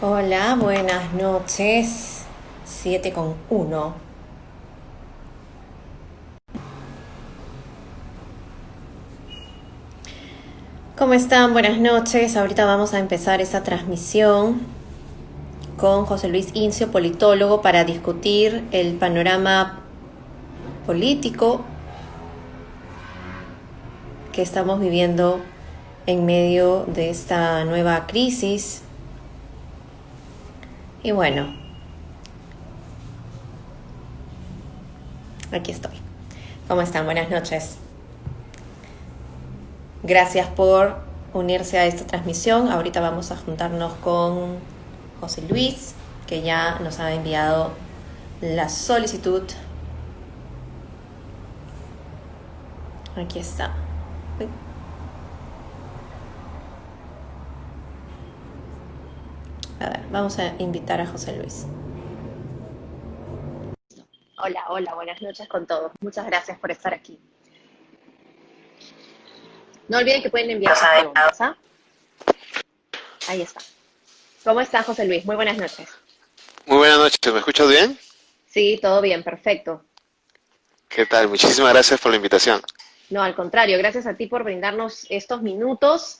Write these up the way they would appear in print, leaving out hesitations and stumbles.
Hola, buenas noches. 7:01. ¿Cómo están? Buenas noches. Ahorita vamos a empezar esta transmisión con José Luis Incio, politólogo, para discutir el panorama político que estamos viviendo en medio de esta nueva crisis. Y bueno, aquí estoy. ¿Cómo están? Buenas noches. Gracias por unirse a esta transmisión. Ahorita vamos a juntarnos con José Luis, que ya nos ha enviado la solicitud. Aquí está. A ver, vamos a invitar a José Luis. Hola, hola, buenas noches con todos. Muchas gracias por estar aquí. No olviden que pueden enviar sus preguntas, ¿ah? Ahí está. ¿Cómo está, José Luis? Muy buenas noches. Muy buenas noches, ¿me escuchas bien? Sí, todo bien, perfecto. ¿Qué tal? Muchísimas gracias por la invitación. No, al contrario, gracias a ti por brindarnos estos minutos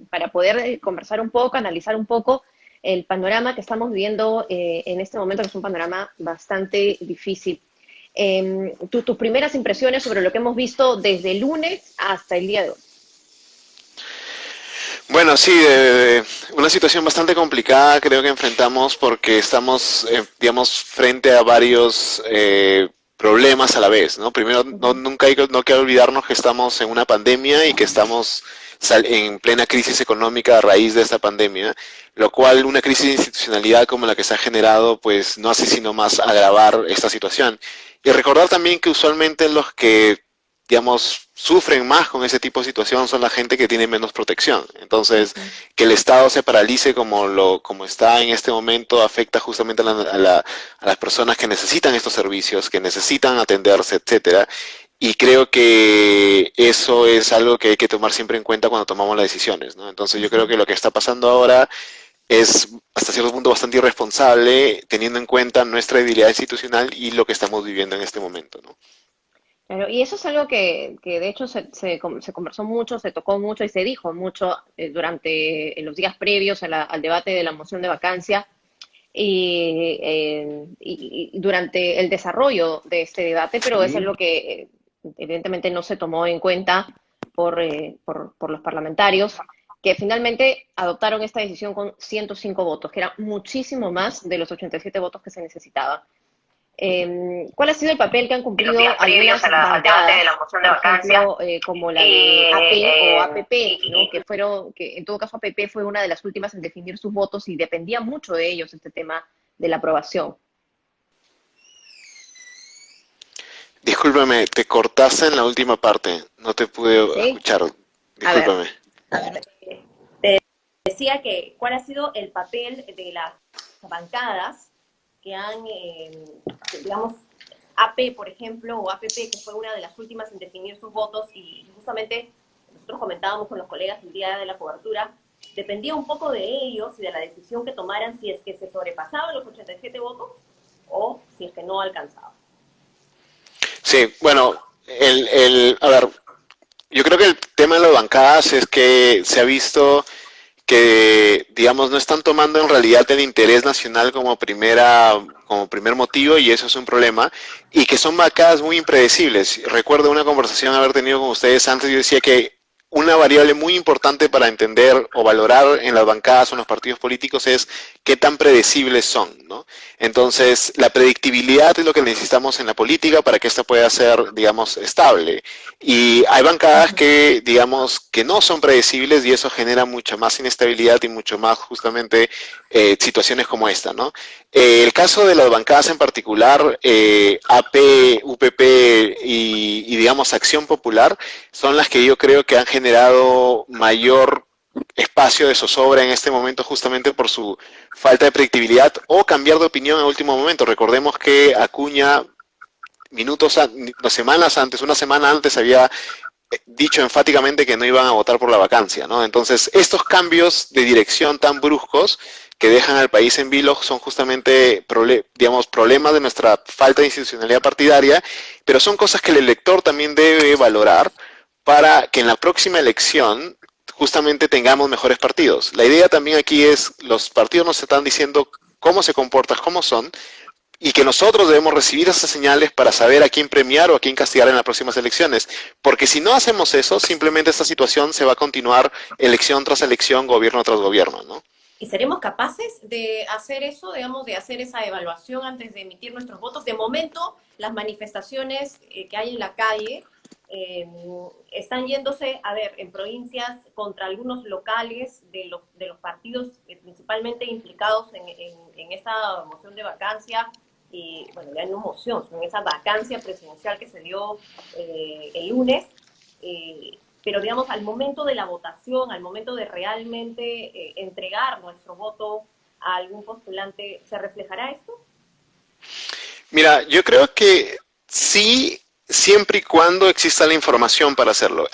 para poder conversar un poco, analizar un poco el panorama que estamos viviendo en este momento, que es un panorama bastante difícil. Tus primeras impresiones sobre lo que hemos visto desde el lunes hasta el día de hoy. Bueno, sí, una situación bastante complicada creo que enfrentamos porque estamos, digamos, frente a varios problemas a la vez, ¿no? Primero, Ujú. no hay que olvidarnos que estamos en una pandemia y que estamos en plena crisis económica a raíz de esta pandemia, lo cual una crisis de institucionalidad como la que se ha generado, pues no hace sino más agravar esta situación. Y recordar también que usualmente los que digamos, sufren más con ese tipo de situación son la gente que tiene menos protección. Entonces, Ujú. que el Estado se paralice como está en este momento afecta justamente a las personas que necesitan estos servicios, que necesitan atenderse, etcétera. Y creo que eso es algo que hay que tomar siempre en cuenta cuando tomamos las decisiones, ¿no? Entonces yo creo Ujú. que lo que está pasando ahora es hasta cierto punto bastante irresponsable, teniendo en cuenta nuestra debilidad institucional y lo que estamos viviendo en este momento, ¿no? Claro, y eso es algo que de hecho se conversó mucho, se tocó mucho y se dijo mucho durante en los días previos al debate de la moción de vacancia y durante el desarrollo de este debate, pero es algo que evidentemente no se tomó en cuenta por los parlamentarios, que finalmente adoptaron esta decisión con 105 votos, que era muchísimo más de los 87 votos que se necesitaban. ¿Cuál ha sido el papel que han En los días cumplido previos algunas al debate de bancadas, la moción de por vacancia, ejemplo, como la de AP o eh, APP, ¿no? y, Que en todo caso APP fue una de las últimas en definir sus votos y dependía mucho de ellos este tema de la aprobación? discúlpame, te cortaste en la última parte, no te pude ¿Sí? escuchar, A ver, discúlpame. decía que cuál ha sido el papel de las bancadas que han, digamos, AP, por ejemplo, o APP, que fue una de las últimas en definir sus votos, y justamente nosotros comentábamos con los colegas el día de la cobertura, dependía un poco de ellos y de la decisión que tomaran si es que se sobrepasaban los 87 votos o si es que no alcanzaban. Sí, bueno, a ver, yo creo que el tema de las bancadas es que se ha visto que, digamos, no están tomando en realidad el interés nacional como primer motivo y eso es un problema, y que son bancadas muy impredecibles. Recuerdo una conversación haber tenido con ustedes antes, yo decía que una variable muy importante para entender o valorar en las bancadas o en los partidos políticos es qué tan predecibles son, ¿no? Entonces, la predictibilidad es lo que necesitamos en la política para que esta pueda ser, digamos, estable. Y hay bancadas que, digamos, que no son predecibles y eso genera mucha más inestabilidad y mucho más justamente situaciones como esta, ¿no? El caso de las bancadas en particular, AP, UPP digamos Acción Popular, son las que yo creo que han generado mayor espacio de zozobra en este momento justamente por su falta de predictibilidad o cambiar de opinión en último momento. Recordemos que Acuña minutos, semanas antes, una semana antes había dicho enfáticamente que no iban a votar por la vacancia, ¿no? Entonces, estos cambios de dirección tan bruscos que dejan al país en vilo son justamente, digamos, problemas de nuestra falta de institucionalidad partidaria, pero son cosas que el elector también debe valorar para que en la próxima elección justamente tengamos mejores partidos. La idea también aquí es, los partidos nos están diciendo cómo se comportan, cómo son, y que nosotros debemos recibir esas señales para saber a quién premiar o a quién castigar en las próximas elecciones. Porque si no hacemos eso, simplemente esta situación se va a continuar elección tras elección, gobierno tras gobierno, ¿no? ¿Y seremos capaces de hacer eso, digamos, de hacer esa evaluación antes de emitir nuestros votos? De momento, las manifestaciones que hay en la calle están yéndose, a ver, en provincias contra algunos locales de los partidos principalmente implicados en esta moción de vacancia, y bueno, ya no moción, sino en esa vacancia presidencial que se dio el lunes. Pero digamos, al momento de la votación, al momento de realmente entregar nuestro voto a algún postulante, ¿se reflejará esto? Mira, yo creo que sí, siempre y cuando exista la información para hacerlo.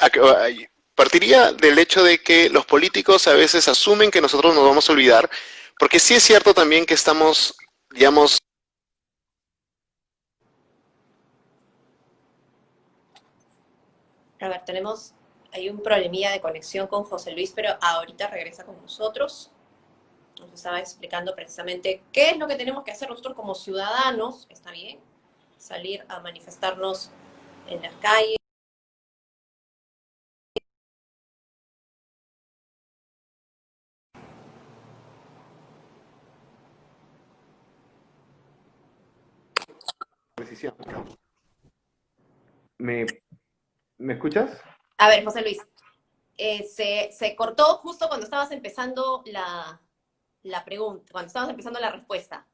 Partiría del hecho de que los políticos a veces asumen que nosotros nos vamos a olvidar, porque sí es cierto también que estamos, digamos, A ver, hay un problemilla de conexión con José Luis, pero ahorita regresa con nosotros. Nos estaba explicando precisamente qué es lo que tenemos que hacer nosotros como ciudadanos, está bien, salir a manifestarnos en las calles. Precisión. ¿Me, ¿Me escuchas? A ver, José Luis, se cortó justo cuando estabas empezando la pregunta, cuando estabas empezando la respuesta.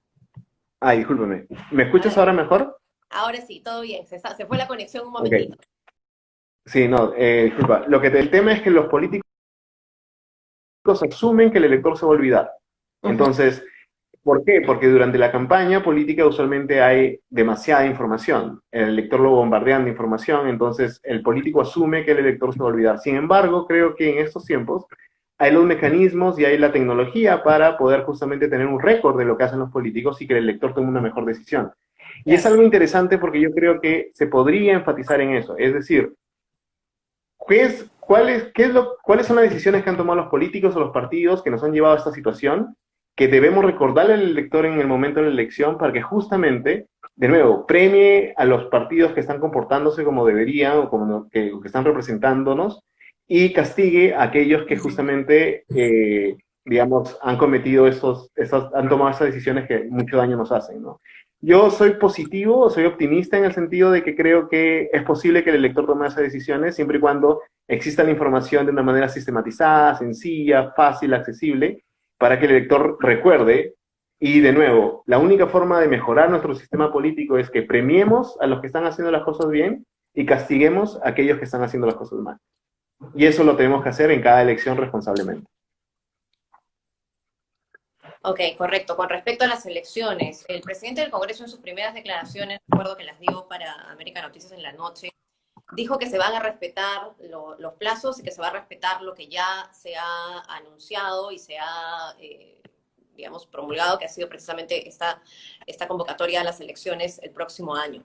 Ay, discúlpeme. ¿Me escuchas ahora mejor? Ahora sí, todo bien, se fue la conexión un Ok. momentito. Sí, no, disculpa. El tema es que los políticos asumen que el elector se va a olvidar. Entonces, ¿por qué? Porque durante la campaña política usualmente hay demasiada información. El elector lo bombardean de información, entonces el político asume que el elector se va a olvidar. Sin embargo, creo que en estos tiempos hay los mecanismos y hay la tecnología para poder justamente tener un récord de lo que hacen los políticos y que el elector tome una mejor decisión. Y es algo interesante porque yo creo que se podría enfatizar en eso. Es decir, ¿cuáles son las decisiones que han tomado los políticos o los partidos que nos han llevado a esta situación? Que debemos recordarle al elector en el momento de la elección para que justamente, de nuevo, premie a los partidos que están comportándose como deberían o como que están representándonos y castigue a aquellos que justamente, digamos, han cometido han tomado esas decisiones que mucho daño nos hacen, ¿no? Yo soy positivo, soy optimista en el sentido de que creo que es posible que el elector tome esas decisiones siempre y cuando exista la información de una manera sistematizada, sencilla, fácil, accesible, para que el elector recuerde. Y de nuevo, la única forma de mejorar nuestro sistema político es que premiemos a los que están haciendo las cosas bien y castiguemos a aquellos que están haciendo las cosas mal. Y eso lo tenemos que hacer en cada elección responsablemente. Ok, correcto. Con respecto a las elecciones, el presidente del Congreso en sus primeras declaraciones, recuerdo que las dio para América Noticias en la noche, dijo que se van a respetar los plazos y que se va a respetar lo que ya se ha anunciado y se ha, digamos, promulgado, que ha sido precisamente esta convocatoria a las elecciones el próximo año.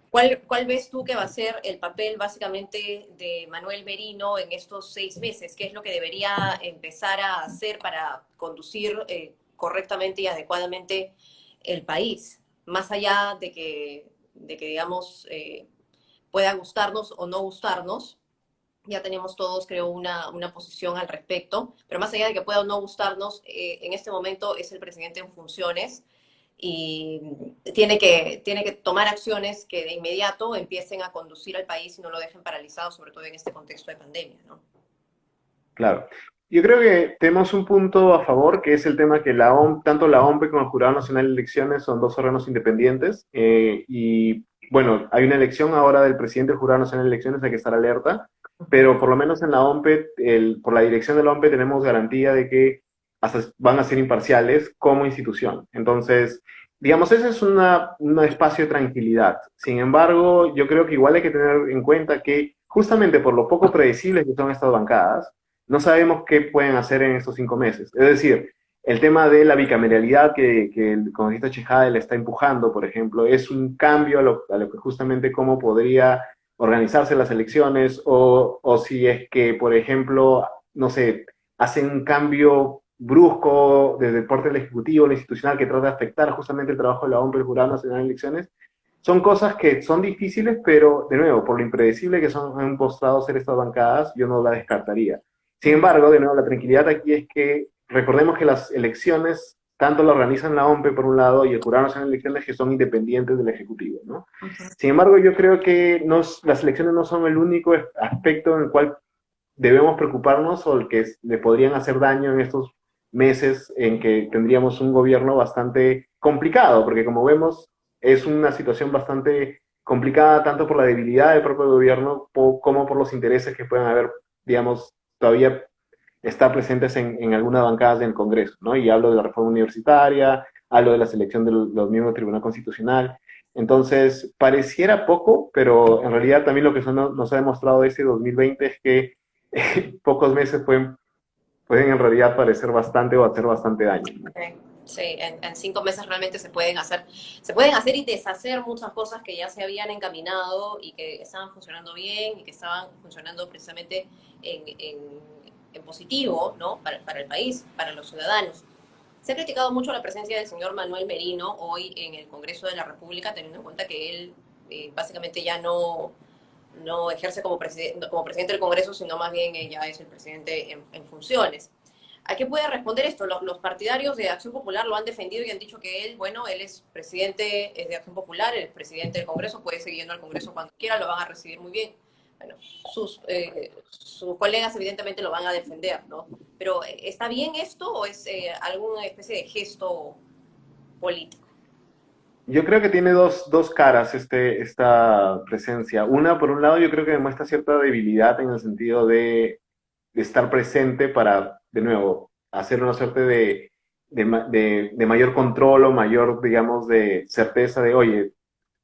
¿Cuál ves tú que va a ser el papel básicamente de Manuel Merino en estos 6 meses? ¿Qué es lo que debería empezar a hacer para conducir correctamente y adecuadamente el país? Más allá de que digamos, pueda gustarnos o no gustarnos, ya tenemos todos, creo, una posición al respecto, pero más allá de que pueda o no gustarnos, en este momento es el presidente en funciones y tiene que tomar acciones que de inmediato empiecen a conducir al país y no lo dejen paralizado, sobre todo en este contexto de pandemia, ¿no? Claro. Yo creo que tenemos un punto a favor, que es el tema que tanto la OMP como el Jurado Nacional de Elecciones son dos órganos independientes. Y bueno, hay una elección ahora del presidente del Jurado Nacional de Elecciones, hay que estar alerta, pero por lo menos en la OMP, por la dirección de la OMP tenemos garantía de que van a ser imparciales como institución. Entonces, digamos, ese es un espacio de tranquilidad. Sin embargo, yo creo que igual hay que tener en cuenta que justamente por lo poco predecibles que son estas bancadas, no sabemos qué pueden hacer en estos 5 meses. Es decir, el tema de la bicameralidad que el congresista Chejade le está empujando, por ejemplo, es un cambio a lo que justamente cómo podría organizarse las elecciones o si es que, por ejemplo, no sé, hacen un cambio brusco desde el parte del Ejecutivo, lo institucional, que trata de afectar justamente el trabajo de la OMP, el Jurado Nacional de Elecciones, son cosas que son difíciles, pero de nuevo, por lo impredecible que han mostrado ser estas bancadas, yo no la descartaría. Sin embargo, de nuevo, la tranquilidad aquí es que recordemos que las elecciones tanto la organizan la OMP por un lado y el Jurado Nacional de Elecciones que son independientes del Ejecutivo, ¿no? Sin embargo, yo creo que las elecciones no son el único aspecto en el cual debemos preocuparnos o el que le podrían hacer daño en estos meses en que tendríamos un gobierno bastante complicado, porque como vemos es una situación bastante complicada tanto por la debilidad del propio gobierno como por los intereses que puedan haber, digamos, todavía estar presentes en algunas bancadas del Congreso, ¿no? Y hablo de la reforma universitaria, hablo de la selección de los miembros del Tribunal Constitucional. Entonces, pareciera poco, pero en realidad también lo que nos ha demostrado este 2020 es que pocos meses pueden en realidad parecer bastante o hacer bastante daño, ¿no? Sí, en 5 meses realmente se pueden hacer y deshacer muchas cosas que ya se habían encaminado y que estaban funcionando bien y que estaban funcionando precisamente en positivo, ¿no? Para el país, para los ciudadanos. Se ha criticado mucho la presencia del señor Manuel Merino hoy en el Congreso de la República, teniendo en cuenta que él básicamente ya no ejerce como presidente del Congreso, sino más bien ya es el presidente en funciones. ¿A qué puede responder esto? Los partidarios de Acción Popular lo han defendido y han dicho que él, bueno, él es presidente de Acción Popular, él es presidente del Congreso, puede seguir yendo al Congreso cuando quiera, lo van a recibir muy bien. Bueno, sus colegas evidentemente lo van a defender, ¿no? Pero ¿está bien esto o es alguna especie de gesto político? Yo creo que tiene dos caras esta presencia. Una, por un lado, yo creo que demuestra cierta debilidad en el sentido de estar presente para, de nuevo, hacer una suerte de mayor control o mayor, digamos, de certeza de, oye,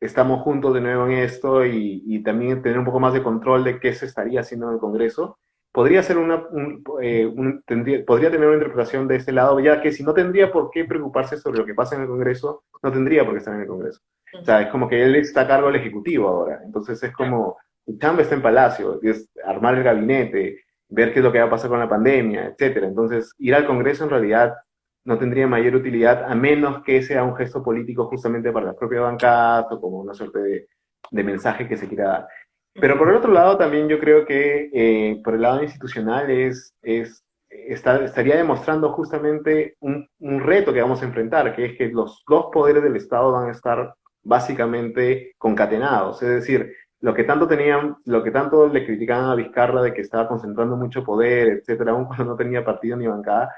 estamos juntos de nuevo en esto y también tener un poco más de control de qué se estaría haciendo en el Congreso. Podría ser podría tener una interpretación de este lado, ya que si no tendría por qué preocuparse sobre lo que pasa en el Congreso, no tendría por qué estar en el Congreso. O sea, es como que él está a cargo del Ejecutivo ahora. Entonces es como, el chamba está en Palacio, es armar el gabinete, ver qué es lo que va a pasar con la pandemia, etcétera. Entonces, ir al Congreso en realidad no tendría mayor utilidad a menos que sea un gesto político justamente para la propia bancada o como una suerte de mensaje que se quiera dar. Pero por el otro lado también yo creo que por el lado institucional estaría demostrando justamente un reto que vamos a enfrentar, que es que los dos poderes del Estado van a estar básicamente concatenados. Es decir, lo que tanto le criticaban a Vizcarra de que estaba concentrando mucho poder, etcétera, aún cuando no tenía partido ni bancada,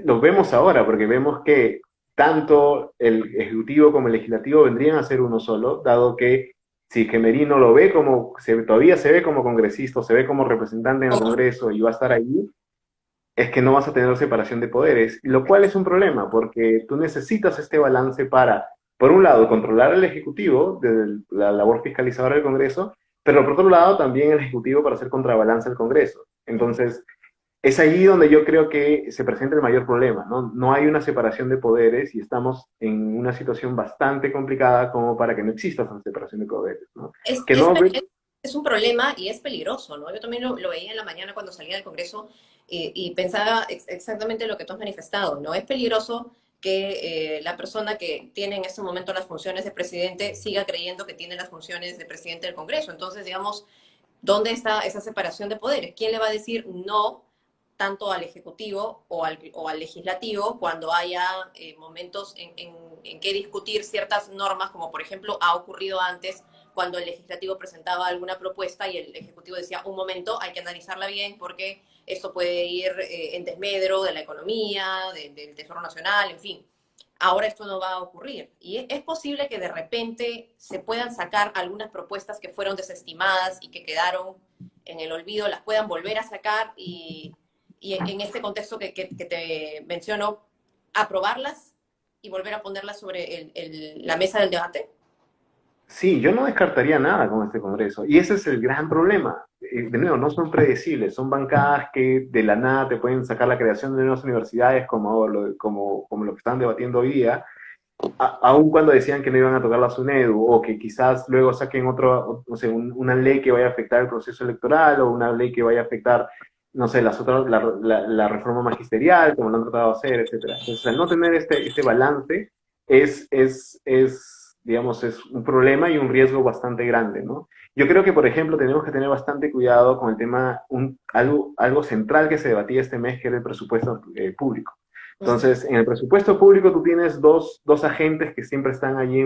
lo vemos ahora, porque vemos que tanto el Ejecutivo como el Legislativo vendrían a ser uno solo, dado que si Gemerino lo ve todavía se ve como congresista, se ve como representante en el Congreso y va a estar ahí, es que no vas a tener separación de poderes, lo cual es un problema, porque tú necesitas este balance para, por un lado, controlar el Ejecutivo, desde la labor fiscalizadora del Congreso, pero por otro lado también el Ejecutivo para hacer contrabalance al Congreso. Entonces, es allí donde yo creo que se presenta el mayor problema, ¿no? No hay una separación de poderes y estamos en una situación bastante complicada como para que no exista esa separación de poderes, ¿no? Es, Que es, no, es un problema y es peligroso, ¿no? Yo también lo veía en la mañana cuando salía del Congreso y pensaba exactamente lo que tú has manifestado, ¿no? Es peligroso que la persona que tiene en este momento las funciones de presidente siga creyendo que tiene las funciones de presidente del Congreso. Entonces, digamos, ¿dónde está esa separación de poderes? ¿Quién le va a decir no tanto al Ejecutivo o al Legislativo cuando haya momentos en que discutir ciertas normas, como por ejemplo ha ocurrido antes cuando el Legislativo presentaba alguna propuesta y el Ejecutivo decía, un momento, hay que analizarla bien porque esto puede ir en desmedro de la economía, del Tesoro Nacional, en fin. Ahora esto no va a ocurrir. Y es posible que de repente se puedan sacar algunas propuestas que fueron desestimadas y que quedaron en el olvido, las puedan volver a sacar y en este contexto que te menciono, aprobarlas y volver a ponerla sobre la mesa del debate? Sí, yo no descartaría nada con este Congreso. Y ese es el gran problema. De nuevo, no son predecibles, son bancadas que de la nada te pueden sacar la creación de nuevas universidades como lo que están debatiendo hoy día, aun cuando decían que no iban a tocar la SUNEDU, o que quizás luego saquen no sé, una ley que vaya a afectar el proceso electoral, o una ley que vaya a afectar, no sé, la reforma magisterial, como lo han tratado de hacer, etcétera. Entonces, al no tener este balance, digamos, es un problema y un riesgo bastante grande, ¿no? Yo creo que, por ejemplo, tenemos que tener bastante cuidado con el tema, algo central que se debatía este mes, que era el presupuesto público. Entonces, en el presupuesto público tú tienes dos agentes que siempre están allí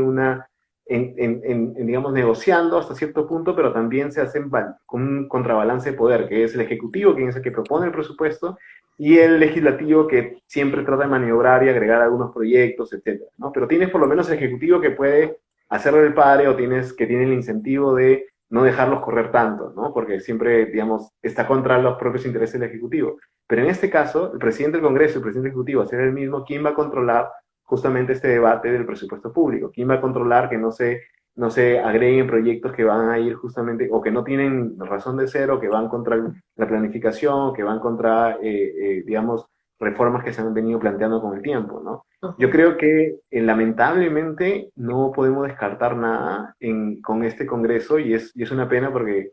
digamos, negociando hasta cierto punto, pero también se hacen con un contrabalance de poder, que es el Ejecutivo, quien es el que propone el presupuesto, y el Legislativo, que siempre trata de maniobrar y agregar algunos proyectos, etcétera, ¿no? Pero tienes por lo menos el Ejecutivo que puede hacerle el padre, o que tiene el incentivo de no dejarlos correr tanto, ¿no? Porque siempre, digamos, está contra los propios intereses del Ejecutivo. Pero en este caso, el presidente del Congreso y el presidente ejecutivo, a ser el mismo, ¿quién va a controlar justamente este debate del presupuesto público? ¿Quién va a controlar que no se agreguen proyectos que van a ir justamente, o que no tienen razón de ser, o que van contra la planificación, o que van contra, digamos, reformas que se han venido planteando con el tiempo, ¿no? Yo creo que lamentablemente no podemos descartar nada con este Congreso, y es una pena porque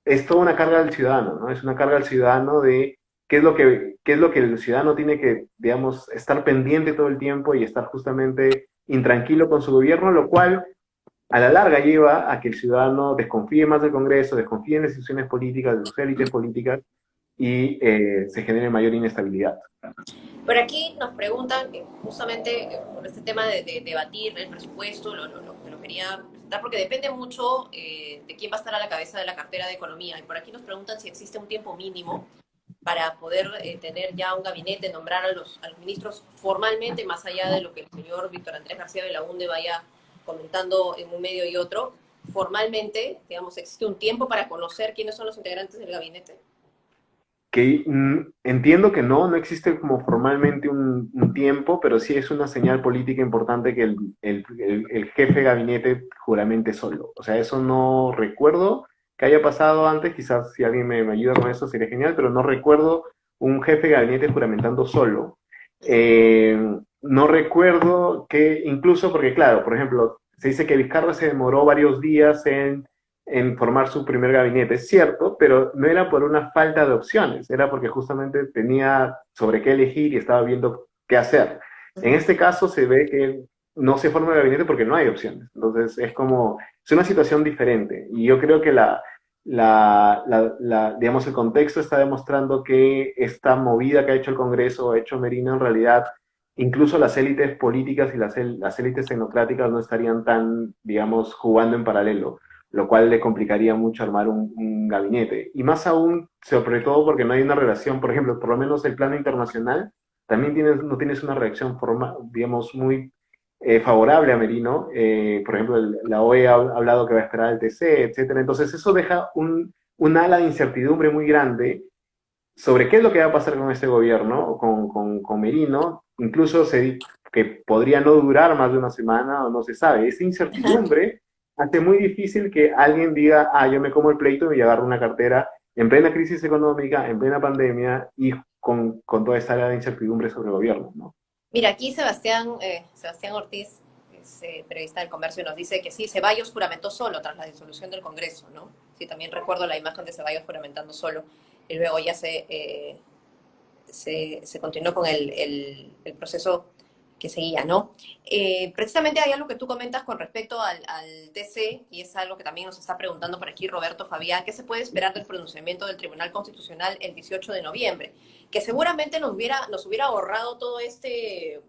es toda una carga al ciudadano, ¿no? Es una carga al ciudadano de qué es lo que el ciudadano tiene que, digamos, estar pendiente todo el tiempo y estar justamente intranquilo con su gobierno, lo cual a la larga lleva a que el ciudadano desconfíe más del Congreso, desconfíe en las instituciones políticas, de sus élites políticas, y se genere mayor inestabilidad. Por aquí nos preguntan, que justamente por este tema de debatir el presupuesto, lo quería presentar porque depende mucho de quién va a estar a la cabeza de la cartera de Economía. Y por aquí nos preguntan si existe un tiempo mínimo para poder tener ya un gabinete, nombrar a los ministros formalmente, más allá de lo que el señor Víctor Andrés García Belaúnde vaya comentando en un medio y otro. Formalmente, digamos, existe un tiempo para conocer quiénes son los integrantes del gabinete. Que entiendo que no existe como formalmente un tiempo, pero sí es una señal política importante que el jefe de gabinete juramente solo. O sea, eso no recuerdo que haya pasado antes, quizás si alguien me ayuda con eso sería genial, pero no recuerdo un jefe de gabinete juramentando solo. No recuerdo que, incluso porque, claro, por ejemplo, se dice que Vizcarra se demoró varios días en formar su primer gabinete, es cierto, pero no era por una falta de opciones, era porque justamente tenía sobre qué elegir y estaba viendo qué hacer. En este caso se ve que no se forma el gabinete porque no hay opciones, entonces es una situación diferente, y yo creo que digamos, el contexto está demostrando que esta movida que ha hecho el Congreso, ha hecho Merino, en realidad incluso las élites políticas y las élites tecnocráticas no estarían tan, digamos, jugando en paralelo, lo cual le complicaría mucho armar un gabinete. Y más aún, sobre todo porque no hay una relación, por ejemplo, por lo menos el plano internacional, también no tienes una reacción digamos, muy favorable a Merino. Por ejemplo, la OEA ha hablado que va a esperar el TC, etcétera. Entonces eso deja un ala de incertidumbre muy grande sobre qué es lo que va a pasar con este gobierno, con Merino. Incluso que podría no durar más de una semana, o no se sabe. Esa incertidumbre hace muy difícil que alguien diga, yo me como el pleito y agarro una cartera en plena crisis económica, en plena pandemia, y con toda esta área de incertidumbre sobre el gobierno, ¿no? Mira, aquí Sebastián Ortiz, es periodista del Comercio, nos dice que sí, Ceballos juramentó solo tras la disolución del Congreso, ¿no? Sí, también recuerdo la imagen de Ceballos juramentando solo, y luego ya se continuó con el proceso que seguía, ¿no? Precisamente hay algo que tú comentas con respecto al TC, y es algo que también nos está preguntando por aquí Roberto Fabián: ¿qué se puede esperar del pronunciamiento del Tribunal Constitucional el 18 de noviembre? Que seguramente nos hubiera ahorrado todo este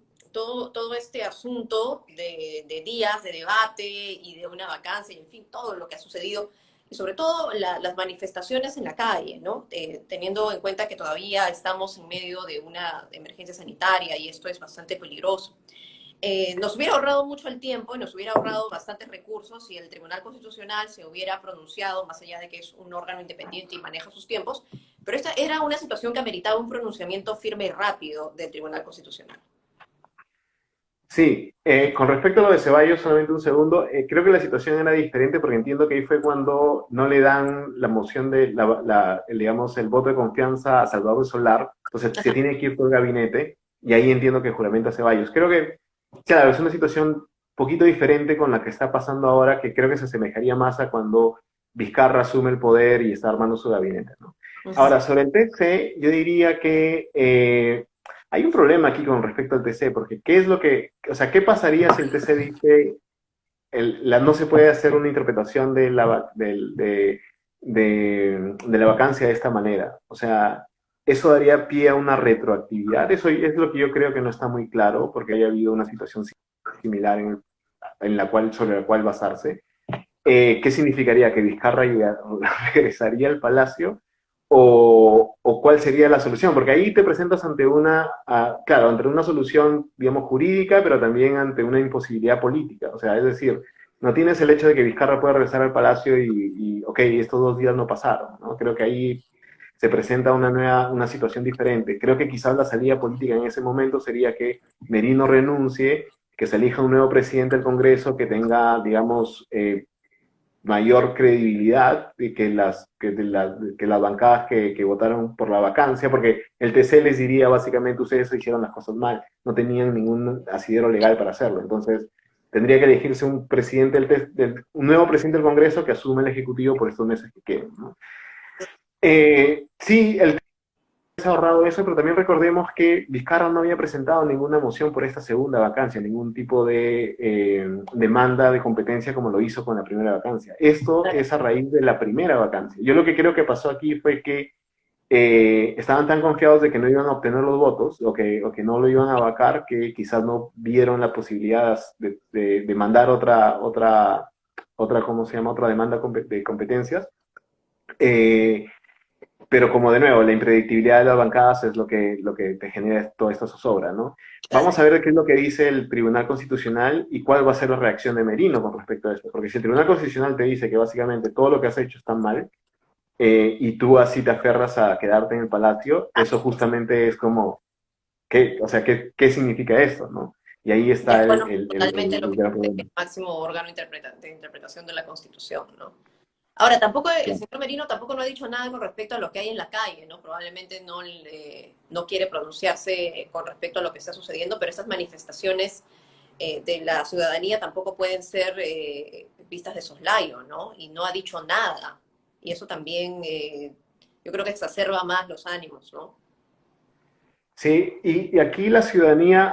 asunto de días de debate y de una vacancia, y en fin, todo lo que ha sucedido, y sobre todo las manifestaciones en la calle, ¿no? Teniendo en cuenta que todavía estamos en medio de una emergencia sanitaria y esto es bastante peligroso. Nos hubiera ahorrado mucho el tiempo y nos hubiera ahorrado bastantes recursos si el Tribunal Constitucional se hubiera pronunciado, más allá de que es un órgano independiente y maneja sus tiempos, pero esta era una situación que ameritaba un pronunciamiento firme y rápido del Tribunal Constitucional. Sí, con respecto a lo de Ceballos, solamente un segundo, creo que la situación era diferente porque entiendo que ahí fue cuando no le dan la moción de, digamos, el voto de confianza a Salvador Solar, entonces se tiene que ir por el gabinete y ahí entiendo que juramenta Ceballos. Creo que, claro, es una situación poquito diferente con la que está pasando ahora, que creo que se asemejaría más a cuando Vizcarra asume el poder y está armando su gabinete, ¿no? Ahora, sobre el TC, yo diría que hay un problema aquí con respecto al TC, porque ¿qué es lo que, o sea, qué pasaría si el TC dice, no se puede hacer una interpretación de la vacancia de esta manera? O sea, eso daría pie a una retroactividad. Eso es lo que yo creo que no está muy claro, porque haya habido una situación similar sobre la cual basarse. ¿Qué significaría? ¿Que Vizcarra regresaría al palacio? ¿O cuál sería la solución? Porque ahí te presentas ante claro, ante una solución, digamos, jurídica, pero también ante una imposibilidad política. O sea, es decir, no tienes el hecho de que Vizcarra pueda regresar al palacio ok, estos 2 días no pasaron, ¿no? Creo que ahí se presenta una situación diferente. Creo que quizás la salida política en ese momento sería que Merino renuncie, que se elija un nuevo presidente del Congreso que tenga, digamos, mayor credibilidad que las bancadas que votaron por la vacancia, porque el TC les diría básicamente ustedes hicieron las cosas mal, no tenían ningún asidero legal para hacerlo. Entonces, tendría que elegirse un nuevo presidente del Congreso que asume el Ejecutivo por estos meses que queden, ¿no? Sí, el ha ahorrado eso, pero también recordemos que Vizcarra no había presentado ninguna moción por esta segunda vacancia, ningún tipo de demanda de competencia como lo hizo con la primera vacancia. Esto es a raíz de la primera vacancia. Yo lo que creo que pasó aquí fue que estaban tan confiados de que no iban a obtener los votos o que no lo iban a vacar que quizás no vieron la posibilidad de mandar ¿cómo se llama? Otra demanda de competencias. Pero como de nuevo, la impredictibilidad de las bancadas es lo que te genera toda esta zozobra, ¿no? Vamos a ver qué es lo que dice el Tribunal Constitucional y cuál va a ser la reacción de Merino con respecto a esto. Porque si el Tribunal Constitucional te dice que básicamente todo lo que has hecho está mal y tú así te aferras a quedarte en el palacio, eso justamente es como, o sea, ¿qué significa esto, no? Y ahí está Bueno, totalmente lo que gran dice problema. el máximo órgano de interpretación de la Constitución, ¿no? Ahora, tampoco el Sí. señor Merino tampoco no ha dicho nada con respecto a lo que hay en la calle, ¿no? Probablemente no quiere pronunciarse con respecto a lo que está sucediendo, pero esas manifestaciones de la ciudadanía tampoco pueden ser vistas de soslayo, ¿no? Y no ha dicho nada. Y eso también yo creo que exacerba más los ánimos, ¿no? Sí, y aquí la ciudadanía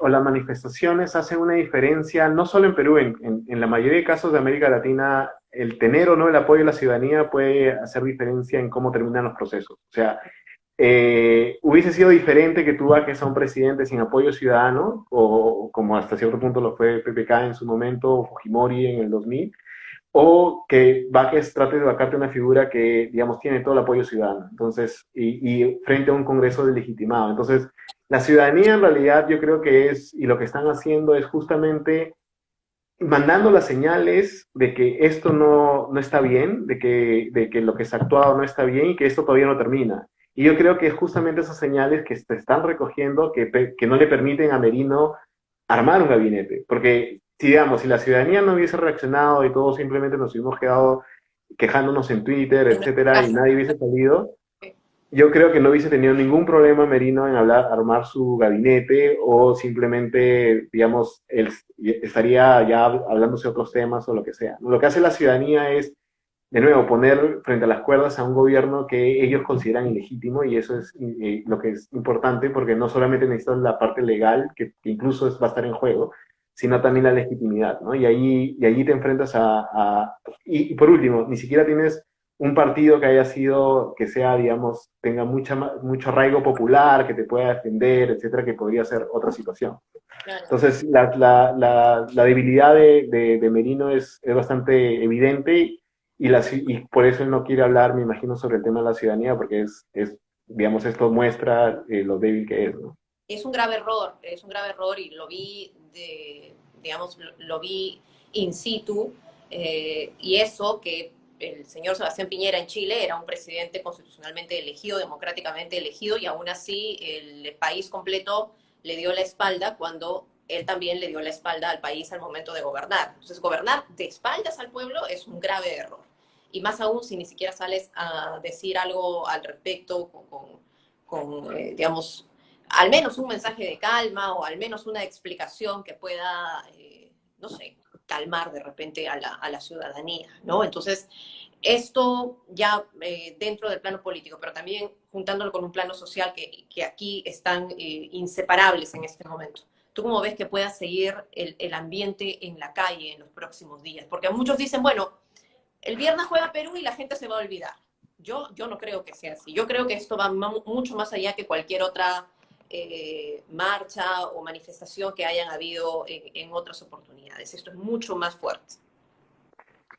o las manifestaciones hacen una diferencia, no solo en Perú, en la mayoría de casos de América Latina, el tener o no el apoyo de la ciudadanía puede hacer diferencia en cómo terminan los procesos. O sea, hubiese sido diferente que tú bajes a un presidente sin apoyo ciudadano, o como hasta cierto punto lo fue PPK en su momento, o Fujimori en el 2000, o que Vázquez trate de vacarte una figura que, digamos, tiene todo el apoyo ciudadano, entonces, y frente a un Congreso deslegitimado. Entonces, la ciudadanía en realidad yo creo que y lo que están haciendo es justamente mandando las señales de que esto no está bien, de que lo que se ha actuado no está bien y que esto todavía no termina. Y yo creo que es justamente esas señales que se están recogiendo que no le permiten a Merino armar un gabinete. Porque, si digamos, si la ciudadanía no hubiese reaccionado y todos simplemente nos hubiéramos quedado quejándonos en Twitter, En nuestro etcétera, y caso, nadie hubiese salido, yo creo que no hubiese tenido ningún problema Merino en armar su gabinete o simplemente, digamos, él estaría ya hablándose de otros temas o lo que sea. Lo que hace la ciudadanía es, de nuevo, poner frente a las cuerdas a un gobierno que ellos consideran ilegítimo y eso es lo que es importante porque no solamente necesitan la parte legal, que incluso va a estar en juego, sino también la legitimidad, ¿no? Y allí te enfrentas y por último, ni siquiera tienes un partido que sea, digamos, tenga mucho arraigo popular, que te pueda defender, etcétera, que podría ser otra situación. claro. Entonces, la debilidad de Merino es bastante evidente y por eso él no quiere hablar, me imagino, sobre el tema de la ciudadanía, porque digamos, esto muestra lo débil que es, ¿no? Es un grave error y lo vi, digamos, lo vi in situ, y eso que el señor Sebastián Piñera en Chile era un presidente constitucionalmente elegido, democráticamente elegido, y aún así el país completo le dio la espalda cuando él también le dio la espalda al país al momento de gobernar. Entonces, gobernar de espaldas al pueblo es un grave error. Y más aún si ni siquiera sales a decir algo al respecto digamos, al menos un mensaje de calma o al menos una explicación que pueda, no sé, calmar de repente a la ciudadanía, ¿no? Entonces, esto ya dentro del plano político, pero también juntándolo con un plano social que aquí están inseparables en este momento. ¿Tú cómo ves que pueda seguir el ambiente en la calle en los próximos días? Porque muchos dicen, bueno, el viernes juega Perú y la gente se va a olvidar. Yo no creo que sea así. Yo creo que esto va mucho más allá que cualquier otra marcha o manifestación que hayan habido en otras oportunidades. Esto es mucho más fuerte.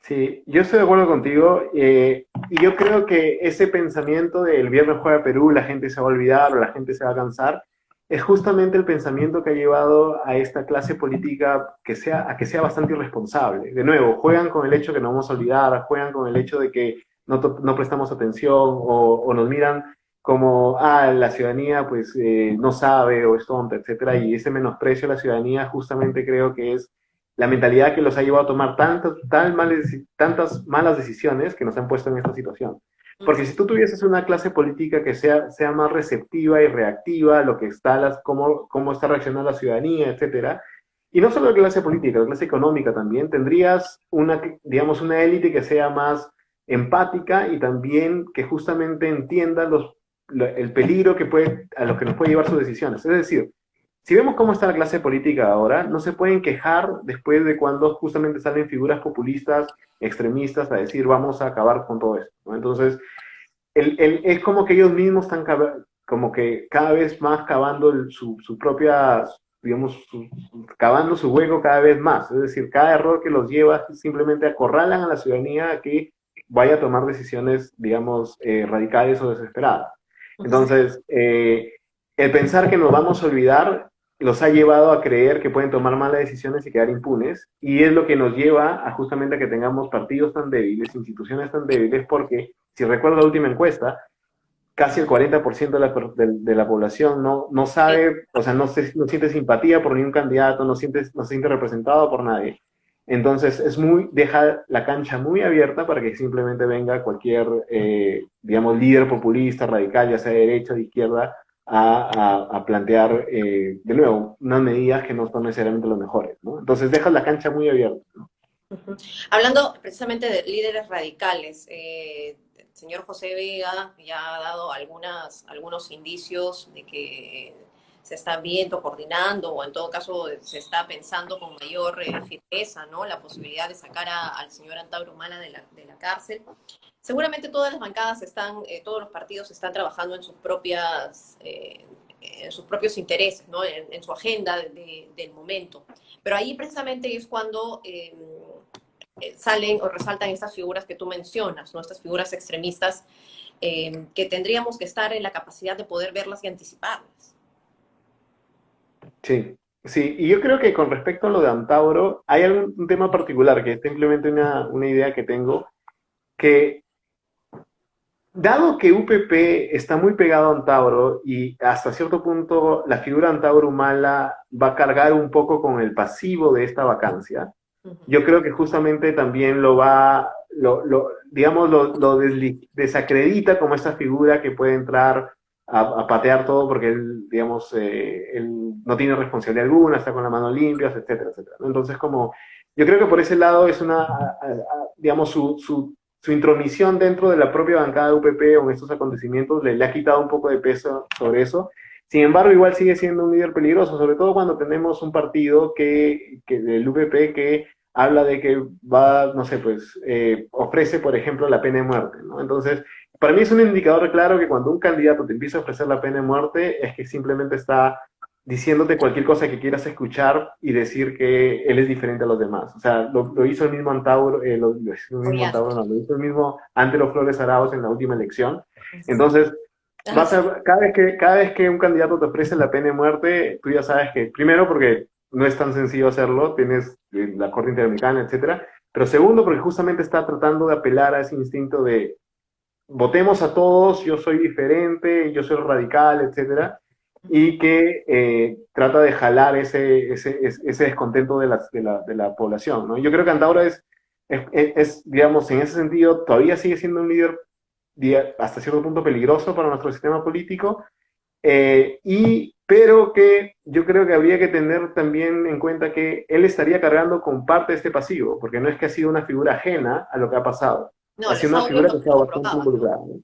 Sí, yo estoy de acuerdo contigo, y yo creo que ese pensamiento de el viernes juega Perú, la gente se va a olvidar o la gente se va a cansar, es justamente el pensamiento que ha llevado a esta clase política a que sea bastante irresponsable. De nuevo, juegan con el hecho que nos vamos a olvidar, juegan con el hecho de que no prestamos atención o nos miran como, la ciudadanía pues no sabe o es tonta, etcétera, y ese menosprecio a la ciudadanía justamente creo que es la mentalidad que los ha llevado a tomar tantas malas decisiones que nos han puesto en esta situación. Porque si tú tuvieses una clase política que sea más receptiva y reactiva a lo que está, cómo está reaccionando la ciudadanía, etcétera, y no solo la clase política, la clase económica también, tendrías digamos, una élite que sea más empática y también que justamente entienda el peligro a lo que nos puede llevar sus decisiones. Es decir, si vemos cómo está la clase política ahora, no se pueden quejar después de cuando justamente salen figuras populistas, extremistas, a decir vamos a acabar con todo esto, ¿no? Entonces, es como que ellos mismos están como que cada vez más cavando su propia, digamos, cavando su hueco cada vez más. Es decir, cada error que los lleva simplemente acorralan a la ciudadanía a que vaya a tomar decisiones, digamos, radicales o desesperadas. Entonces, el pensar que nos vamos a olvidar los ha llevado a creer que pueden tomar malas decisiones y quedar impunes, y es lo que nos lleva a justamente a que tengamos partidos tan débiles, instituciones tan débiles, porque, si recuerdo la última encuesta, casi el 40% de la población no sabe, o sea, no siente simpatía por ningún candidato, no se siente representado por nadie. Entonces, deja la cancha muy abierta para que simplemente venga cualquier, digamos, líder populista, radical, ya sea de derecha o de izquierda, a plantear, de nuevo, unas medidas que no son necesariamente las mejores, ¿no? Entonces dejas la cancha muy abierta, ¿no? Hablando precisamente de líderes radicales, el señor José Vega ya ha dado algunos indicios de que se está viendo, coordinando, o en todo caso se está pensando con mayor firmeza, ¿no? La posibilidad de sacar al señor Antauro Humala de la cárcel. Seguramente todas las bancadas todos los partidos están trabajando en sus propios intereses, ¿no? En su agenda del momento. Pero ahí precisamente es cuando salen o resaltan estas figuras que tú mencionas, ¿no? Estas figuras extremistas que tendríamos que estar en la capacidad de poder verlas y anticiparlas. Sí, sí, y yo creo que con respecto a lo de Antauro, hay un tema particular, que es simplemente una idea que tengo, que dado que UPP está muy pegado a Antauro y hasta cierto punto la figura de Antauro Humala va a cargar un poco con el pasivo de esta vacancia, yo creo que justamente también digamos, lo desacredita como esta figura que puede entrar a patear todo porque él, digamos, él no tiene responsabilidad alguna, está con las manos limpias, etcétera, etcétera, ¿no? Entonces, yo creo que por ese lado es digamos, su intromisión dentro de la propia bancada de UPP o en estos acontecimientos le ha quitado un poco de peso sobre eso. Sin embargo, igual sigue siendo un líder peligroso, sobre todo cuando tenemos un partido del UPP que habla de que no sé, pues, ofrece, por ejemplo, la pena de muerte, ¿no? Entonces, para mí es un indicador claro que cuando un candidato te empieza a ofrecer la pena de muerte es que simplemente está diciéndote cualquier cosa que quieras escuchar y decir que él es diferente a los demás. O sea, lo hizo el mismo Antauro, lo hizo el mismo Antero Flores Arauz en la última elección. Entonces, cada vez que un candidato te ofrece la pena de muerte, tú ya sabes que, primero, porque no es tan sencillo hacerlo, tienes la Corte Interamericana, etcétera, pero segundo, porque justamente está tratando de apelar a ese instinto de votemos a todos, yo soy diferente, yo soy radical, etcétera. y que trata de jalar ese descontento de la población, ¿no? Yo creo que Antauro digamos, en ese sentido, todavía sigue siendo un líder hasta cierto punto peligroso para nuestro sistema político, pero que yo creo que habría que tener también en cuenta que él estaría cargando con parte de este pasivo, porque no es que ha sido una figura ajena a lo que ha pasado, No, ha los sido una audios figura que ha estado lo bastante probaban, ¿no? involucrada, ¿no?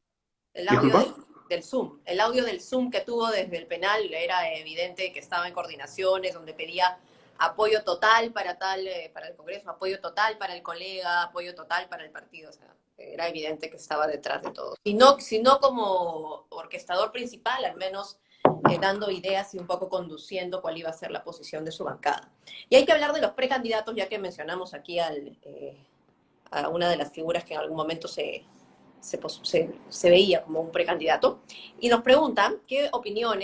El audio ¿Disculpa? del Zoom. El audio del Zoom que tuvo desde el penal era evidente que estaba en coordinaciones, donde pedía apoyo total para para el Congreso, apoyo total para el colega, apoyo total para el partido. O sea, era evidente que estaba detrás de todo. Si no como orquestador principal, al menos dando ideas y un poco conduciendo cuál iba a ser la posición de su bancada. Y hay que hablar de los precandidatos, ya que mencionamos aquí a una de las figuras que en algún momento se veía como un precandidato, y nos preguntan qué opinión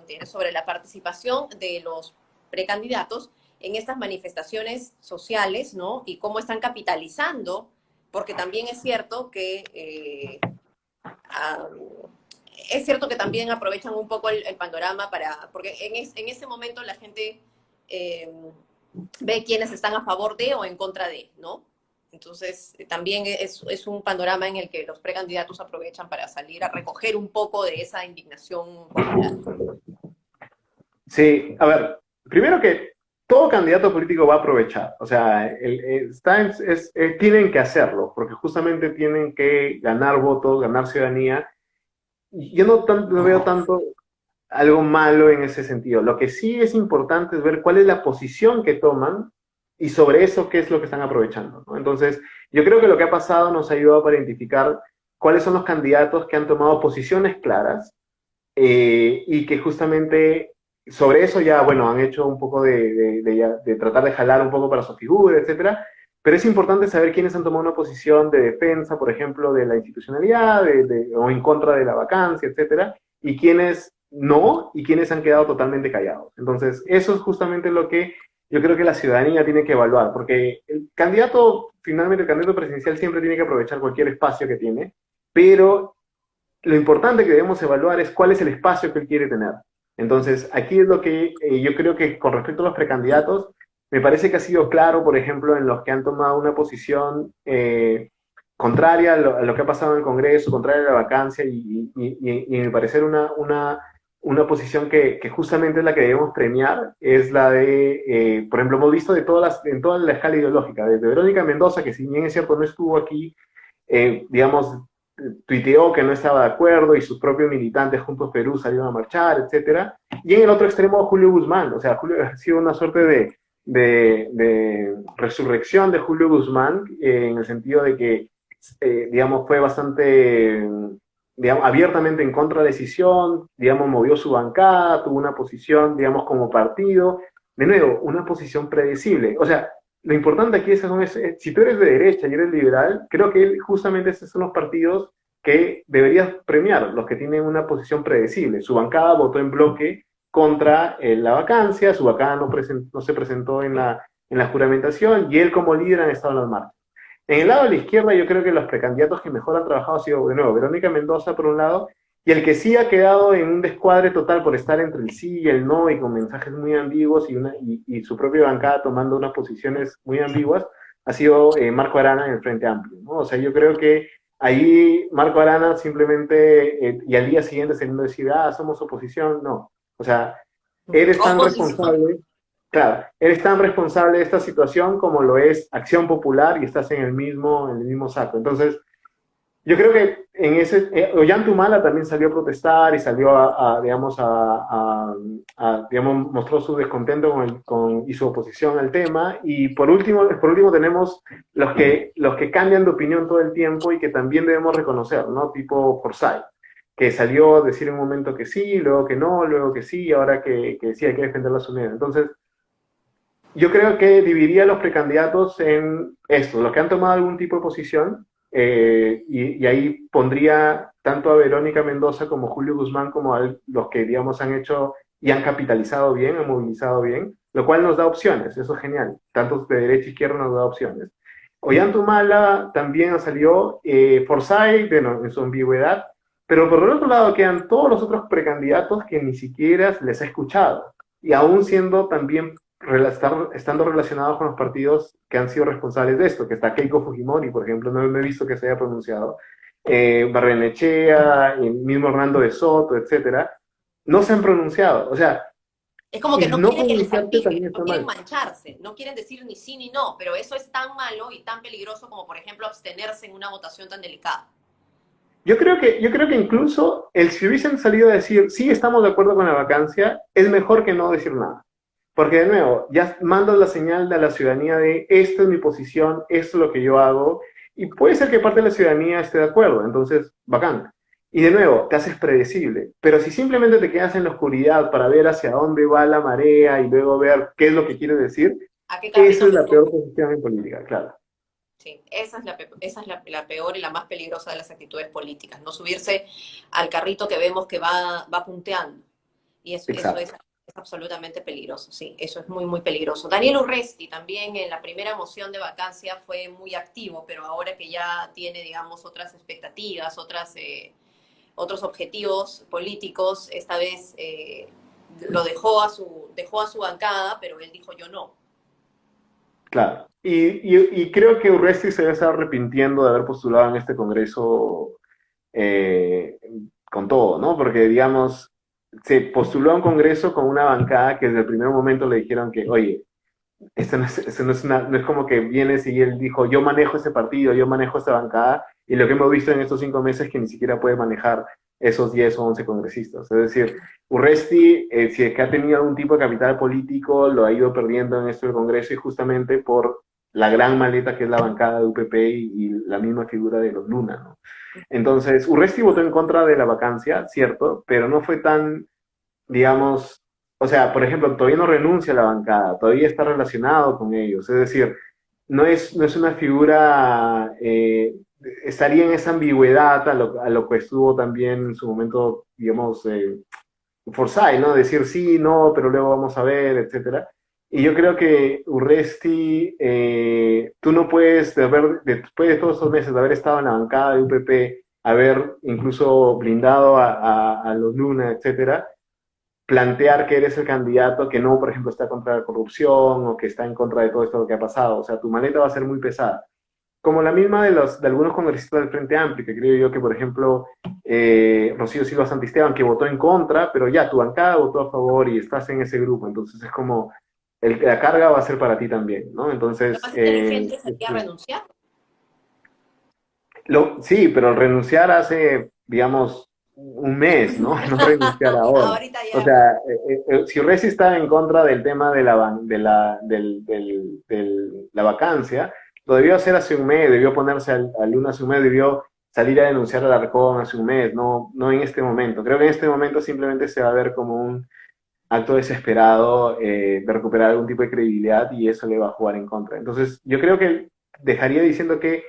tiene sobre la participación de los precandidatos en estas manifestaciones sociales, ¿no? Y cómo están capitalizando, porque también es cierto que también aprovechan un poco el panorama porque en ese momento la gente eh, ve quiénes están a favor de o en contra de, ¿no? Entonces, también es un panorama en el que los precandidatos aprovechan para salir a recoger un poco de esa indignación popular. Sí, a ver, primero que todo candidato político va a aprovechar, o sea, tienen que hacerlo, porque justamente tienen que ganar votos, ganar ciudadanía. Yo no veo tanto algo malo en ese sentido. Lo que sí es importante es ver cuál es la posición que toman y sobre eso qué es lo que están aprovechando, ¿no? Entonces, yo creo que lo que ha pasado nos ha ayudado para identificar cuáles son los candidatos que han tomado posiciones claras y que justamente sobre eso ya, bueno, han hecho un poco de tratar de jalar un poco para su figura, etcétera. Pero es importante saber quiénes han tomado una posición de defensa, por ejemplo, de la institucionalidad o en contra de la vacancia, etcétera, y quiénes no, y quiénes han quedado totalmente callados. Entonces, eso es justamente lo que yo creo que la ciudadanía tiene que evaluar, porque finalmente el candidato presidencial siempre tiene que aprovechar cualquier espacio que tiene, pero lo importante que debemos evaluar es cuál es el espacio que él quiere tener. Entonces, aquí es lo que yo creo que con respecto a los precandidatos, me parece que ha sido claro, por ejemplo, en los que han tomado una posición contraria a lo que ha pasado en el Congreso, contraria a la vacancia, y me parece una posición que justamente es la que debemos premiar, es la de, por ejemplo, hemos visto en toda la escala ideológica, desde Verónica Mendoza, que si bien es cierto no estuvo aquí, digamos, tuiteó que no estaba de acuerdo y sus propios militantes Juntos Perú salieron a marchar, etcétera. Y en el otro extremo, Julio Guzmán. O sea, Julio ha sido una suerte de resurrección de Julio Guzmán, en el sentido de que, digamos, fue bastante, digamos, abiertamente en contra de la decisión, digamos, movió su bancada, tuvo una posición, digamos, como partido. De nuevo, una posición predecible. O sea, lo importante aquí si tú eres de derecha y eres liberal, creo que justamente esos son los partidos que deberías premiar, los que tienen una posición predecible. Su bancada votó en bloque contra la vacancia, su bancada no se presentó en la juramentación y él como líder han estado en las marchas. En el lado de la izquierda yo creo que los precandidatos que mejor han trabajado han sido, de nuevo, Verónica Mendoza por un lado, y el que sí ha quedado en un descuadre total por estar entre el sí y el no y con mensajes muy ambiguos y su propia bancada tomando unas posiciones muy ambiguas, ha sido Marco Arana en el Frente Amplio, ¿no? O sea, yo creo que ahí Marco Arana simplemente, y al día siguiente saliendo a decir, somos oposición, no. O sea, eres tan responsable, claro, eres tan responsable de esta situación como lo es Acción Popular y estás en el mismo saco. Entonces, yo creo que Ollanta también salió a protestar y salió digamos, digamos, mostró su descontento y su oposición al tema. Y por último tenemos los que cambian de opinión todo el tiempo y que también debemos reconocer, ¿no? Tipo Forsyth, que salió a decir en un momento que sí, luego que no, luego que sí, ahora que sí hay que defender las unidades. Entonces, yo creo que dividiría a los precandidatos en estos, los que han tomado algún tipo de posición, y ahí pondría tanto a Verónica Mendoza como Julio Guzmán como a los que, digamos, han hecho y han capitalizado bien, han movilizado bien, lo cual nos da opciones, eso es genial. Tanto de derecha e izquierda nos da opciones. Ollanta Humala también salió, Forsyth, bueno, en su ambigüedad, Pero por el otro lado quedan todos los otros precandidatos que ni siquiera les ha escuchado. Y aún siendo también, estando relacionados con los partidos que han sido responsables de esto, que está Keiko Fujimori, por ejemplo, no he visto que se haya pronunciado, Barrenechea, el mismo Hernando de Soto, etcétera, no se han pronunciado. O sea, Es como que el no no quieren que les pronunciarse también salpique, está no quieren mal. mancharse, no quieren decir ni sí ni no, pero eso es tan malo y tan peligroso como, por ejemplo, abstenerse en una votación tan delicada. Yo creo que incluso si hubiesen salido a decir, sí, estamos de acuerdo con la vacancia, es mejor que no decir nada. Porque de nuevo, ya mandas la señal de la ciudadanía de, esta es mi posición, esto es lo que yo hago, y puede ser que parte de la ciudadanía esté de acuerdo, entonces, bacán. Y de nuevo, te haces predecible. Pero si simplemente te quedas en la oscuridad para ver hacia dónde va la marea y luego ver qué es lo que quiere decir, ¿A qué esa carrito es me la peor subo? posición en política, claro. Sí, esa es la peor y la más peligrosa de las actitudes políticas, no subirse al carrito que vemos que va punteando. Y eso Exacto. es absolutamente peligroso, sí, eso es muy, muy peligroso. Daniel Urresti también en la primera moción de vacancia fue muy activo, pero ahora que ya tiene, digamos, otras expectativas, otros objetivos políticos, esta vez lo dejó a su bancada, pero él dijo yo no. Claro. Y creo que Urresti se debe estar arrepintiendo de haber postulado en este Congreso eh, con todo, ¿no? Porque, digamos, se postuló a un Congreso con una bancada que desde el primer momento le dijeron que, oye, esto no es como que vienes y él dijo, yo manejo ese partido, yo manejo esta bancada, y lo que hemos visto en estos 5 meses es que ni siquiera puede manejar esos 10 o 11 congresistas. Es decir, Urresti, si es que ha tenido algún tipo de capital político, lo ha ido perdiendo en esto del Congreso y justamente por la gran maleta que es la bancada de UPP y la misma figura de los Luna, ¿no? Entonces, Urresti votó en contra de la vacancia, cierto, pero no fue tan, digamos, o sea, por ejemplo, todavía no renuncia a la bancada, todavía está relacionado con ellos, es decir, no es una figura, estaría en esa ambigüedad a lo que estuvo también en su momento, digamos, Forsyth, ¿no? Decir sí, no, pero luego vamos a ver, etcétera. Y yo creo que Urresti, tú no puedes, después de todos estos meses de haber estado en la bancada de UPP, haber incluso blindado a los Luna, etcétera, plantear que eres el candidato que no, por ejemplo, está contra la corrupción o que está en contra de todo esto que ha pasado. O sea, tu maleta va a ser muy pesada. Como la misma de algunos congresistas del Frente Amplio, que creo yo que, por ejemplo, Rocío Silva Santisteban, que votó en contra, pero ya tu bancada votó a favor y estás en ese grupo. Entonces es como, la carga va a ser para ti también, ¿no? Lo Entonces, más inteligente sería renunciar. sí, pero renunciar hace, digamos, un mes, ¿no? No renunciar ahora. Ahorita O ya no. sea, si Resi está en contra del tema de la vacancia, lo debió hacer hace un mes, debió ponerse al Luna hace un mes, debió salir a denunciar al Arcón hace un mes, no en este momento. Creo que en este momento simplemente se va a ver como un acto desesperado de recuperar algún tipo de credibilidad y eso le va a jugar en contra. Entonces, yo creo que dejaría diciendo que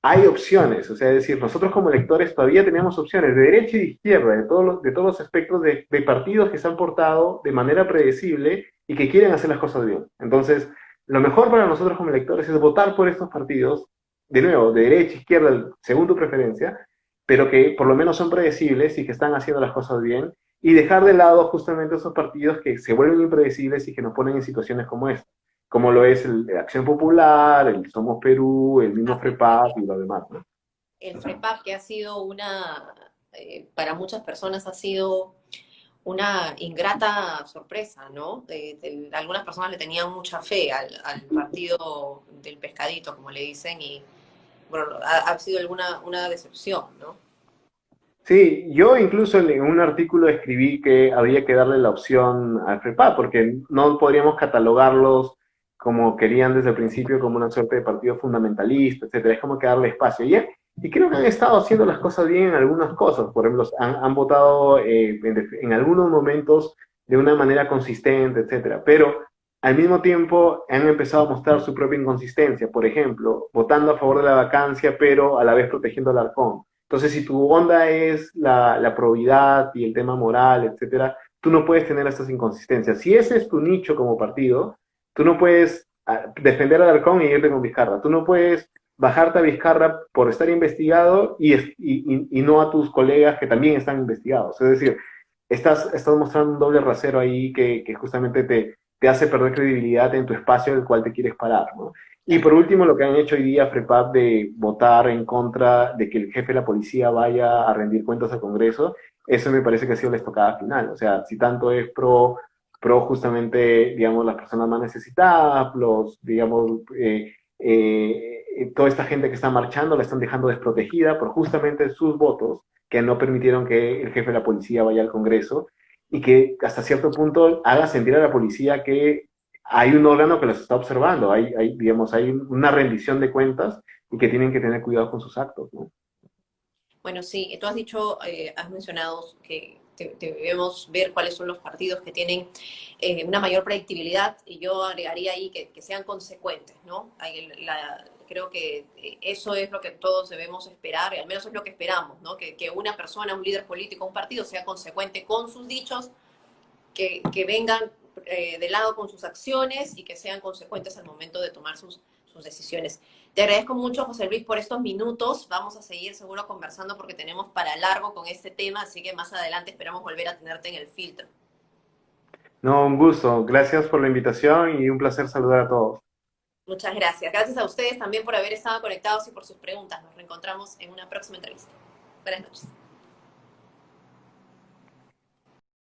hay opciones, o sea, es decir, nosotros como electores todavía tenemos opciones de derecha y de izquierda, de todos los aspectos de partidos que se han portado de manera predecible y que quieren hacer las cosas bien. Entonces, lo mejor para nosotros como electores es votar por estos partidos, de nuevo, de derecha, izquierda, según tu preferencia, pero que por lo menos son predecibles y que están haciendo las cosas bien, y dejar de lado justamente esos partidos que se vuelven impredecibles y que nos ponen en situaciones como esta, como lo es el Acción Popular, el Somos Perú, el mismo FREPAP y lo demás, ¿no? El FREPAP, que ha sido para muchas personas ha sido una ingrata sorpresa, ¿no? Algunas personas le tenían mucha fe al partido del pescadito, como le dicen, y bueno, ha sido una decepción, ¿no? Sí, yo incluso en un artículo escribí que había que darle la opción al FREPAP, porque no podríamos catalogarlos como querían desde el principio, como una suerte de partido fundamentalista, etcétera. Es como que darle espacio. Y creo que han estado haciendo las cosas bien en algunas cosas. Por ejemplo, han votado en algunos momentos de una manera consistente, etcétera. Pero al mismo tiempo han empezado a mostrar su propia inconsistencia. Por ejemplo, votando a favor de la vacancia, pero a la vez protegiendo al Arcón. Entonces, si tu onda es la probidad y el tema moral, etcétera, tú no puedes tener estas inconsistencias. Si ese es tu nicho como partido, tú no puedes defender al Halcón y irte con Vizcarra. Tú no puedes bajarte a Vizcarra por estar investigado y no a tus colegas que también están investigados. Es decir, estás mostrando un doble rasero ahí que justamente te hace perder credibilidad en tu espacio del cual te quieres parar, ¿no? Y por último, lo que han hecho hoy día FREPAP de votar en contra de que el jefe de la policía vaya a rendir cuentas al Congreso, eso me parece que ha sido la estocada final. O sea, si tanto es pro justamente, digamos, las personas más necesitadas, digamos, toda esta gente que está marchando la están dejando desprotegida por justamente sus votos que no permitieron que el jefe de la policía vaya al Congreso y que hasta cierto punto haga sentir a la policía que hay un órgano que los está observando, digamos, hay una rendición de cuentas y que tienen que tener cuidado con sus actos, ¿no? Bueno, sí, tú has dicho, has mencionado que debemos ver cuáles son los partidos que tienen una mayor predictibilidad y yo agregaría ahí que sean consecuentes, ¿no? Creo que eso es lo que todos debemos esperar, y al menos es lo que esperamos, ¿no? Que una persona, un líder político, un partido sea consecuente con sus dichos, que vengan de lado con sus acciones y que sean consecuentes al momento de tomar sus decisiones. Te agradezco mucho, José Luis, por estos minutos. Vamos a seguir seguro conversando porque tenemos para largo con este tema, así que más adelante esperamos volver a tenerte en el filtro. No, un gusto. Gracias por la invitación y un placer saludar a todos. Muchas gracias. Gracias a ustedes también por haber estado conectados y por sus preguntas. Nos reencontramos en una próxima entrevista. Buenas noches.